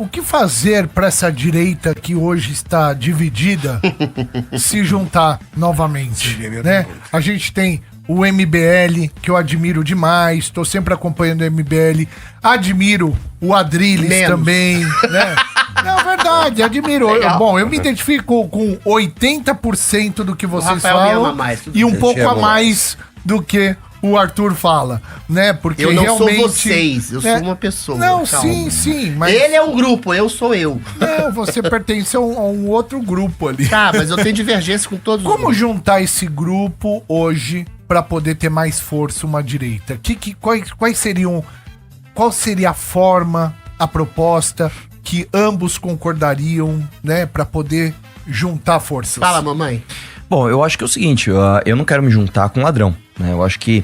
O que fazer para essa direita que hoje está dividida se juntar novamente, né? A gente tem o MBL, que eu admiro demais, estou sempre acompanhando o MBL, admiro o Adrilles também, né? Não, verdade, admiro. Bom, eu me identifico com 80% do que vocês falam e um pouco a mais do que o Arthur fala, né? Porque eu não realmente sou vocês, eu sou uma pessoa. Não, calma. sim, mas... Ele é um grupo, eu sou eu. Não, você pertence a um outro grupo ali. Tá, mas eu tenho divergência com todos os Como grupos. juntar esse grupo hoje para poder ter mais força uma direita? Quais seriam... Qual seria a forma, a proposta que ambos concordariam, né? Para poder juntar forças? Fala, mamãe. Bom, eu acho que é o seguinte, eu não quero me juntar com ladrão, né? Eu acho que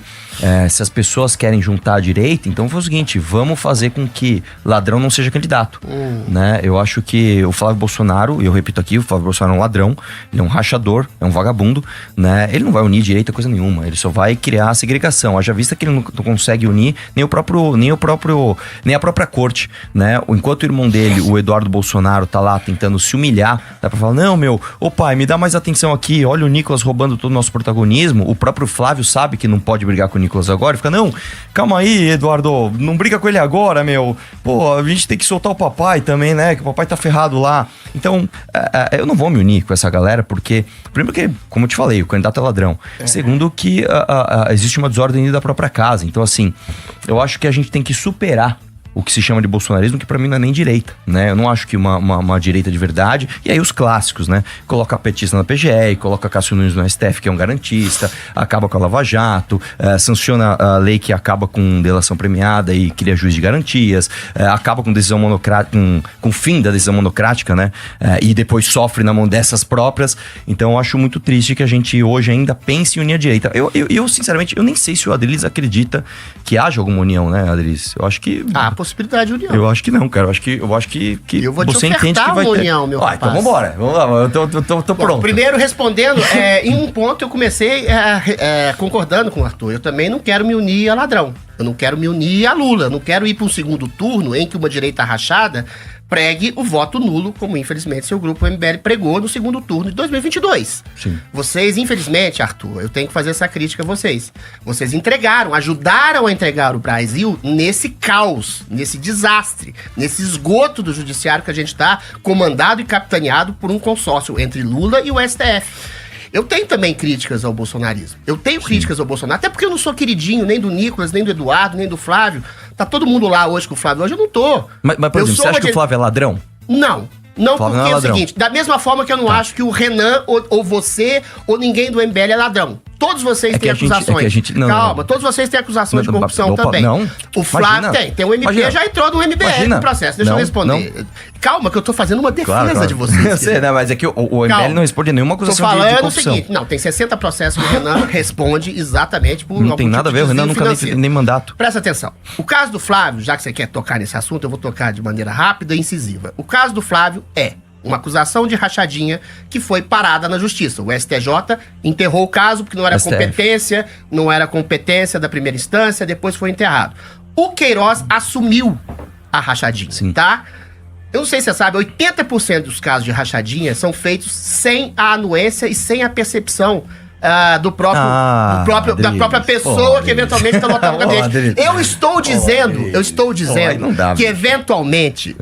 se as pessoas querem juntar a direita, então foi o seguinte, vamos fazer com que ladrão não seja candidato, né? Eu acho que o Flávio Bolsonaro, e eu repito aqui, o Flávio Bolsonaro é um ladrão, ele é um rachador, é um vagabundo, né? Ele não vai unir direita coisa nenhuma, ele só vai criar segregação. Haja vista que ele não consegue unir nem a própria corte, né? Enquanto o irmão dele, o Eduardo Bolsonaro, tá lá tentando se humilhar, dá pra falar, não, ô pai, me dá mais atenção aqui, olha o Nicolas roubando todo o nosso protagonismo. O próprio Flávio sabe que não pode brigar com o Nicolas agora, e fica, não, calma aí, Eduardo, não briga com ele agora, meu. Pô, a gente tem que soltar o papai também, né? Que o papai tá ferrado lá. Então, eu não vou me unir com essa galera, porque, primeiro que, como eu te falei, o candidato é ladrão. Segundo que existe uma desordem da própria casa. Então, assim, eu acho que a gente tem que superar o que se chama de bolsonarismo, que pra mim não é nem direita, né? Eu não acho que uma direita de verdade... E aí os clássicos, né? Coloca a petista na PGR, coloca Cássio Nunes no STF, que é um garantista, acaba com a Lava Jato, sanciona a lei que acaba com delação premiada e cria juiz de garantias, acaba com decisão monocrática, com o fim da decisão monocrática, né? E depois sofre na mão dessas próprias. Então eu acho muito triste que a gente hoje ainda pense em unir a direita. Eu sinceramente, eu nem sei se o Adrilles acredita que haja alguma união, né, Adrilles? Eu acho que... possibilidade de união. Eu acho que não, cara. Eu acho que eu vou você te entende que vai ter união, meu rapaz. Então vambora. Vamos lá, eu tô pronto. Primeiro, respondendo, em um ponto eu comecei concordando com o Arthur. Eu também não quero me unir a ladrão. Eu não quero me unir a Lula. Eu não quero ir para um segundo turno em que uma direita rachada pregue o voto nulo, como infelizmente seu grupo MBL pregou no segundo turno de 2022. Sim. Vocês, infelizmente, Arthur, eu tenho que fazer essa crítica a vocês. Vocês ajudaram a entregar o Brasil nesse caos, nesse desastre, nesse esgoto do judiciário que a gente está comandado e capitaneado por um consórcio entre Lula e o STF. Eu tenho também críticas ao bolsonarismo. Eu tenho críticas ao Bolsonaro, até porque eu não sou queridinho nem do Nicolas, nem do Eduardo, nem do Flávio. Tá todo mundo lá hoje com o Flávio. Hoje eu não tô. Mas por exemplo, você acha que o Flávio é ladrão? Não. Não, Flávio porque não é o seguinte, da mesma forma que eu não acho que o Renan, ou você, ou ninguém do MBL é ladrão. Todos vocês têm acusações. Calma, todos vocês têm acusações de corrupção também. Não. O Flávio tem. O MP já entrou no MBL no processo. Deixa eu responder. Calma, que eu tô fazendo uma defesa de vocês. Eu sei, né? Mas é que o MBL não responde nenhuma acusação de corrupção. Tô falando o seguinte, não, tem 60 processos que o Renan responde exatamente por... Não tem nada a ver, o Renan nunca nem mandato. Presta atenção. O caso do Flávio, já que você quer tocar nesse assunto, eu vou tocar de maneira rápida e incisiva. O caso do Flávio é uma acusação de rachadinha que foi parada na justiça. O STJ enterrou o caso porque não era competência da primeira instância, depois foi enterrado. O Queiroz assumiu a rachadinha, tá? Eu não sei se você sabe, 80% dos casos de rachadinha são feitos sem a anuência e sem a percepção da própria pessoa que eventualmente está lotando o gabinete. Eu estou dizendo que eventualmente,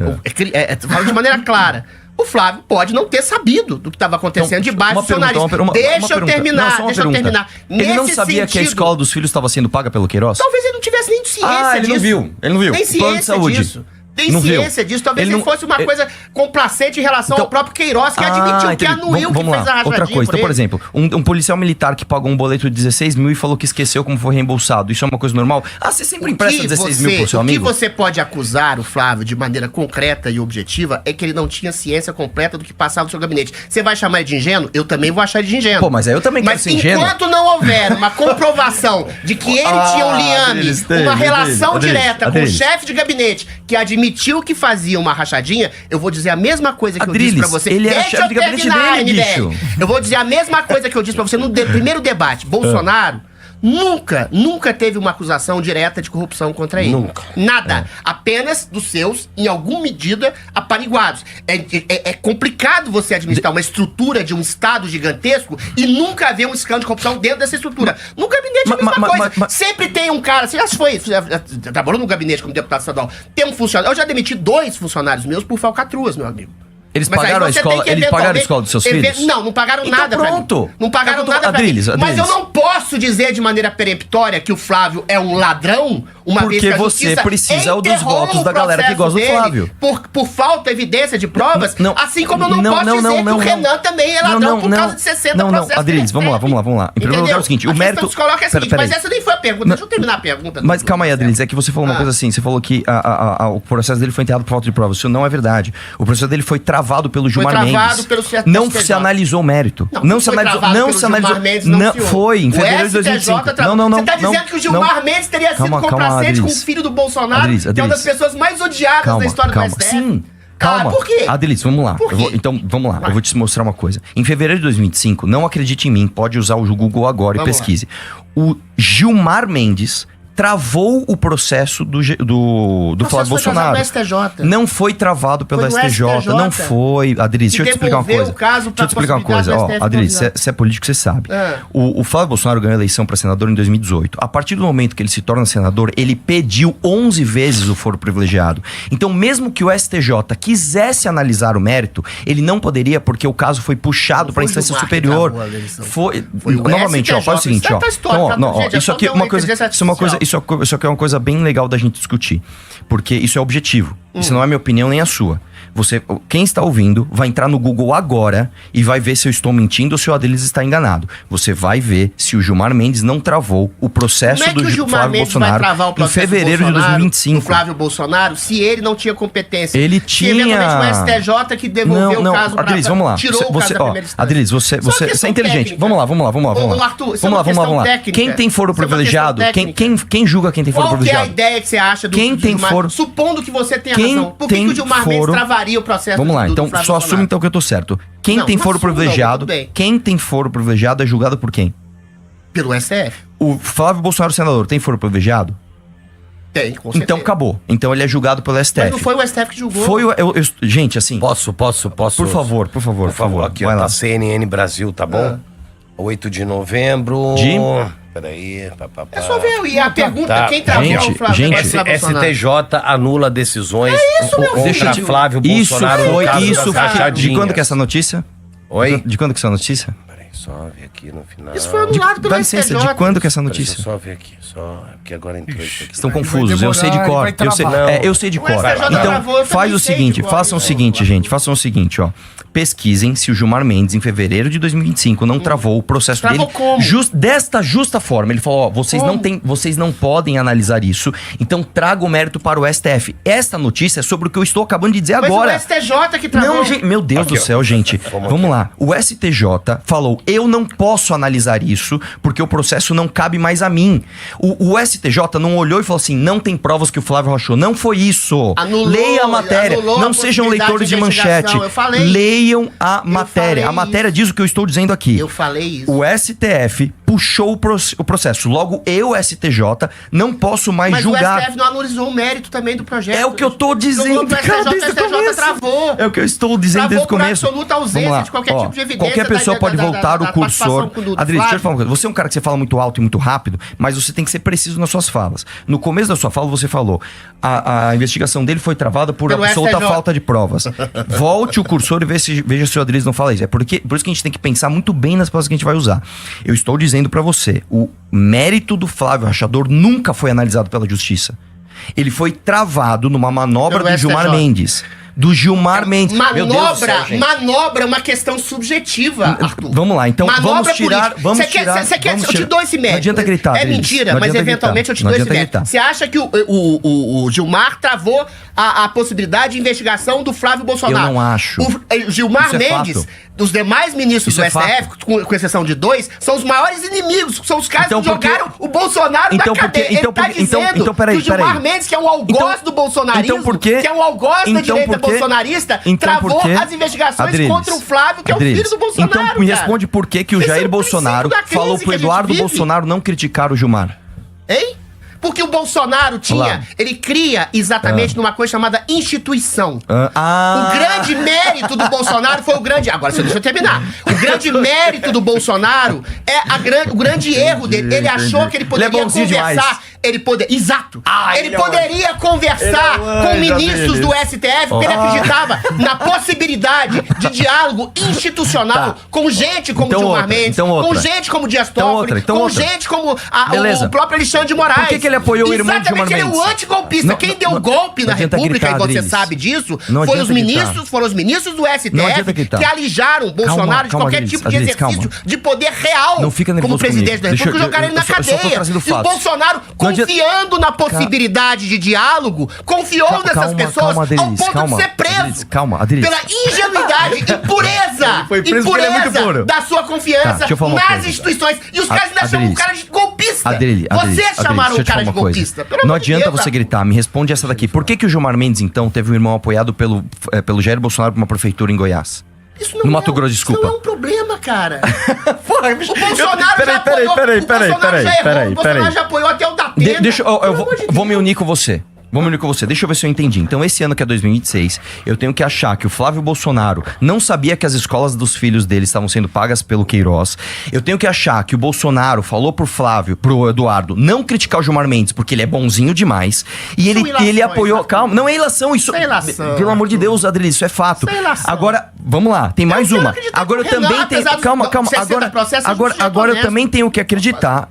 falando de maneira clara, o Flávio pode não ter sabido do que estava acontecendo debaixo do seu nariz. Deixa eu terminar. Ele não sabia que a escola dos filhos estava sendo paga pelo Queiroz? Talvez ele não tivesse nem ciência disso. Ele não viu. Nem ciência disso. Tem ciência disso. Talvez ele fosse uma coisa complacente em relação ao próprio Queiroz, que admitiu que anuiu que fez a rachadinha. Outra coisa, então, por exemplo, um policial militar que pagou um boleto de 16 mil e falou que esqueceu como foi reembolsado. Isso é uma coisa normal? Você sempre empresta 16 mil pro seu amigo? O que você pode acusar o Flávio de maneira concreta e objetiva é que ele não tinha ciência completa do que passava no seu gabinete. Você vai chamar ele de ingênuo? Eu também vou achar ele de ingênuo. Pô, mas aí eu também quero ser ingênuo. Mas enquanto não houver uma comprovação de que ele tinha um liame, uma relação direta com o chefe de gabinete que admitiu que fazia uma rachadinha, eu vou dizer a mesma coisa que eu disse pra você. Ele era chefe de gabinete dele, bicho. Eu vou dizer a mesma coisa que eu disse pra você no primeiro debate. Bolsonaro nunca teve uma acusação direta de corrupção contra ele. Nunca. Nada. Apenas dos seus, em alguma medida, apaniguados. É complicado você administrar uma estrutura de um Estado gigantesco e nunca haver um escândalo de corrupção dentro dessa estrutura. No gabinete é a mesma coisa. Sempre tem um cara, você já trabalhou no gabinete como deputado estadual, tem um funcionário. Eu já demiti 2 funcionários meus por falcatruas, meu amigo. Eles Mas pagaram a aí você escola, tem que eles pagaram a eventualmente- escola dos seus filhos? Não pagaram Então nada pra pronto. mim. Não pagaram Então, nada pra Adriles, mim. Mas eu Adriles. não posso dizer de maneira peremptória que o Flávio é um ladrão, uma Porque vez que a você justiça precisa dos enterrou votos o da galera que processo gosta do dele Flávio. Por falta de evidência de provas, Não, assim como eu não posso dizer que o Renan também é ladrão por causa de 60 processos. Adriles, que vamos lá, ele vamos lá, vamos lá. Em primeiro lugar é o seguinte, o a mérito... questão que se coloca é a seguinte, Pera aí. mas essa nem foi a pergunta. Deixa eu terminar a pergunta. Mas calma aí, Adriles, é que você falou uma coisa assim, você falou que o processo dele foi enterrado por falta de provas. Isso não é verdade. O processo dele foi travado pelo Gilmar Mendes. Pelo Não STJ. se analisou o mérito. Não se foi analisou. travado Não pelo se analisou. Gilmar Mendes, Não, senhor. foi, em O fevereiro de 2005. STJ Não. Você tá dizendo que o Gilmar Mendes teria sido complacente com o filho do Bolsonaro, Adriles, que é uma das pessoas mais odiadas da história do STF? Sim. Calma. Por quê? Adriles, vamos lá. Por quê? Então, vamos lá. Eu vou te mostrar uma coisa. Em fevereiro de 2005, não acredite em mim, pode usar o Google agora e pesquise. O Gilmar Mendes travou o processo do Flávio Bolsonaro. No STJ. Não foi travado pelo Foi no STJ, STJ. Não foi. Adriles, deixa eu te explicar uma devolveu coisa. o caso Deixa eu te explicar uma possibilidade coisa. do Ó, STF Adriles, convidar. você é político, você sabe. É. O Flávio Bolsonaro ganhou a eleição para senador em 2018. A partir do momento que ele se torna senador, ele pediu 11 vezes o foro privilegiado. Então, mesmo que o STJ quisesse analisar o mérito, ele não poderia, porque o caso foi puxado para a instância superior. Foi o Novamente, ó, STJ. faz o seguinte, ó. Isso tá histórico, Então, ó, não, ó, gente, é isso só aqui é dar uma uma coisa, inteligência isso aqui é uma coisa bem legal da gente discutir, porque isso é objetivo. Isso não é minha opinião nem a sua. Quem está ouvindo vai entrar no Google agora e vai ver se eu estou mentindo ou se o Adriles está enganado. Você vai ver se o Gilmar Mendes não travou o processo Como é que do o Gilmar Flávio Mendes vai Bolsonaro travar o em processo fevereiro do de Bolsonaro, 2025. do Flávio Bolsonaro, se ele não tinha competência? Ele Se tinha. eventualmente o STJ que devolveu o caso pra... Adriles, vamos lá. Tirou o caso da primeira instância. Adriles, você é inteligente. Técnica. Vamos lá. Ô, Arthur, isso é uma questão técnica. Quem tem foro Isso é uma privilegiado? questão técnica. Quem julga quem tem foro Qual que é a privilegiado? ideia que você acha do Quem do tem Gilmar? foro- Supondo que você tenha Quem razão. Por que tem o Gilmar Mendes foro- travaria o processo Vamos lá, do então Flávio só Bolsonaro? assume então que eu tô certo. Quem Não, tem não foro assumo, não, privilegiado? tudo bem. Quem tem foro privilegiado é julgado por quem? Pelo STF? O Flávio Bolsonaro, senador, tem foro privilegiado? Tem, com certeza. Então acabou. Então ele é julgado pelo STF. Mas não foi o STF que julgou. Foi gente, assim. Posso. Por favor. Aqui, Vai ó, lá. da CNN Brasil, tá bom? 8 de novembro. De? Peraí. É só ver. E a pergunta, Tá. quem travou Gente, o Flávio gente, Bolsonaro? STJ anula decisões Deixa eu contra te- Flávio Isso Bolsonaro no foi. caso Isso das foi. De rachadinhas. quando que é essa notícia? Oi? De quando que é essa notícia? Peraí, só ver aqui no final. Isso foi anulado pelo Dá licença, STJ. de quando que é essa Peraí, deixa notícia? eu só ver aqui. Porque agora entrou isso aqui. Estão Vai confusos, eu sei de demorar, cor. vai travar. Eu sei de O cor. STJ Então, travou, eu faz também o sei seguinte, de cor. façam o seguinte, gente. Façam o seguinte, ó. Pesquisem se o Gilmar Mendes, em fevereiro de 2025, não travou o processo Travou dele. como? Desta justa forma. Ele falou, ó, vocês não podem analisar isso, então traga o mérito para o STF. Esta notícia é sobre o que eu estou acabando de dizer Mas agora. o STJ que travou. Não, gente, meu Deus Aqui, do céu, gente. Vamos lá. O STJ falou: eu não posso analisar isso porque o processo não cabe mais a mim. O STJ não olhou e falou assim: não tem provas que o Flávio rachou. Não foi isso. Anulou, Leia a matéria. anulou Não a sejam possibilidade leitores de de manchete. investigação. Eu falei. Leiam a matéria. falei A matéria diz o que eu estou dizendo aqui. Eu falei isso. O STF puxou o processo. Logo, eu, STJ, não posso mais Mas julgar. o STF não analisou o mérito também do projeto. É o que eu tô dizendo, O cara, desde o STJ começo. travou. É o que eu estou dizendo desde o Travou por começo. absoluta ausência Vamos lá. de qualquer tipo de evidência Qualquer pessoa pode voltar o cursor. participação do Adriles, deixa eu Flávio. falar uma coisa. Você é um cara que você fala muito alto e muito rápido, mas você tem que ser preciso nas suas falas. No começo da sua fala, você falou: a investigação dele foi travada por Pelo absoluta STJ. falta de provas. Volte o cursor e veja se o Adriles não fala isso. Por isso que a gente tem que pensar muito bem nas palavras que a gente vai usar. Eu estou dizendo pra você: o mérito do Flávio Rachador nunca foi analisado pela justiça. Ele foi travado numa manobra Pelo do Gilmar STJ. Mendes. Do Gilmar Mendes. Meu Deus do céu, gente. Manobra é uma questão subjetiva, Arthur. Vamos lá, então Manobra vamos tirar. política. Vamos Você quer, tirar. você quer, vamos eu te tirar. dou esse mérito. Não adianta gritar. É Adriles. mentira, Não mas adianta eventualmente gritar. eu te Não dou esse adianta mérito. gritar. Você acha que o Gilmar travou a possibilidade de investigação do Flávio Bolsonaro? Eu não acho. O Gilmar Isso é Mendes, fato. dos demais ministros Isso do é STF, com exceção de 2, são os maiores inimigos. São os caras Então, que porque- jogaram o Bolsonaro Então, na cadeia. porque- então, Ele tá porque- então, dizendo então, peraí, que o Gilmar peraí. Mendes, que é um algoz Então- do bolsonarismo, então, por quê? que é um algoz da Então, direita por bolsonarista Então por travou quê? as investigações Adriles, contra o Flávio, que é o filho do Bolsonaro. Então me responde por que o Esse é Jair o Bolsonaro princípio da crise falou que pro a gente Eduardo vive. Bolsonaro não criticar o Gilmar. Hein? Porque o Bolsonaro Olá. ele cria exatamente numa coisa chamada instituição. Ah. O grande mérito do Bolsonaro foi o grande... Agora, deixa eu terminar. O grande mérito do Bolsonaro é o grande erro dele. Ele achou que ele poderia bonzinho conversar... demais. Exato. Ele ele é poderia conversar Ele é um com anjo, ministros do Adriles. STF, porque ele acreditava na possibilidade de diálogo institucional Tá. com gente como Então Gilmar outra, Mendes, então com outra. gente como Dias Então Toffoli, outra, então com outra. gente como Beleza. o próprio Alexandre de Moraes. Por que ele apoiou o irmão de Gilmar Exatamente, ele é o Mendes? antigolpista. Não, Quem deu não, o golpe não na adianta República, gritar, e você Adriles. sabe disso, Não foram adianta os ministros do STF Não adianta gritar. que alijaram o Bolsonaro de calma, qualquer Adriles, tipo de Adriles, exercício calma. de poder real Não fica nervoso como presidente comigo. da Deixa eu- República, jogaram ele na eu só tô cadeia. trazendo E o fatos. Bolsonaro, Não adianta- confiando na possibilidade de diálogo, confiou nessas pessoas ao ponto de ser preso. Calma, Adriles. Pela ingenuidade e pureza, Ele foi preso porque ele é muito puro. da sua Tá, confiança deixa eu falar uma nas coisa. instituições. E os caras ainda chamam o Adriles. cara de golpista. Adriles, Vocês chamaram o deixa eu te cara falar de uma coisa. golpista. Pelo Não amor de adianta Deus, você gritar, me responde essa daqui. Por que o Gilmar Mendes, então, teve um irmão apoiado pelo Jair Bolsonaro pra uma prefeitura em Goiás? Isso não No é Mato um- Grosso, Isso desculpa. não é um problema, cara. Porra, O Bolsonaro já apoiou. O Bolsonaro já apoiou até o da Pena. Deixa eu Pelo vou, amor de vou me Deus. unir com você. Vou me unir com você. Deixa eu ver se eu entendi. Então, esse ano que é 2026, eu tenho que achar que o Flávio Bolsonaro não sabia que as escolas dos filhos dele estavam sendo pagas pelo Queiroz. Eu tenho que achar que o Bolsonaro falou pro Flávio, pro Eduardo, não criticar o Gilmar Mendes, porque ele é bonzinho demais. E ele, São ilações, ele apoiou... Arthur. Calma, não é ilação, isso... Isso é ilação, Pelo amor de Arthur. Deus, Adriles, isso é fato. Isso é ilação. Agora, vamos lá, tem mais quero uma. acreditar Agora eu que o Renan, também tenho... apesar dos Calma, 60 processos, a justiça agora eu honesto. também tenho que acreditar,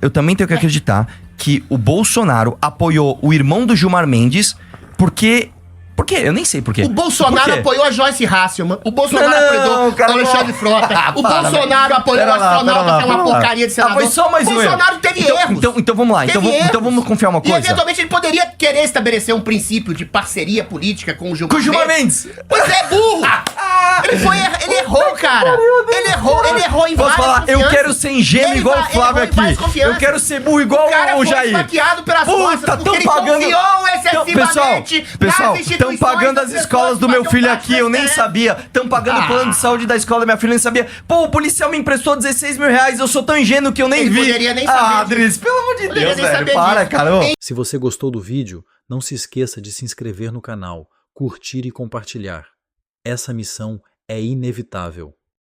que o Bolsonaro apoiou o irmão do Gilmar Mendes porque... Por quê? Eu nem sei por quê. O Bolsonaro Por quê? apoiou a Joyce Hasselman. O Bolsonaro Não, apoiou cara, o Alexandre não. Frota. O Para, Bolsonaro velho. apoiou o Pera lá, astronauta, pera lá, que é uma pera lá. porcaria de senador. Foi só mais um O Bolsonaro erro. teve Então- erros. então vamos lá. Então Teve erros. vamos confiar uma E coisa. eventualmente ele poderia querer estabelecer um princípio de parceria política com o Gilmar Com o Gilmar Mendes. Pois é, burro. Ele errou, cara. Ele errou em Posso várias falar? Eu confianças. quero ser ingênuo Ele igual o errou em Flávio várias aqui. confianças. Eu quero ser burro igual O cara o foi Jair. esfaqueado pelas Puta, costas porque tão ele pagando... confiou excessivamente Pessoal, nas estão instituições pagando das as pessoas escolas do que meu fazem filho parte aqui, do eu nem STF. sabia. Estão pagando o plano de saúde da escola da minha filha, eu nem sabia. Pô, o policial me emprestou 16 mil reais, eu sou tão ingênuo que eu nem Ele vi. poderia nem saber Ah, disso. Adriles, pelo amor de Poderia Deus, nem velho. saber Para, disso. cara. Ô. Se você gostou do vídeo, não se esqueça de se inscrever no canal, curtir e compartilhar. Essa missão é inevitável.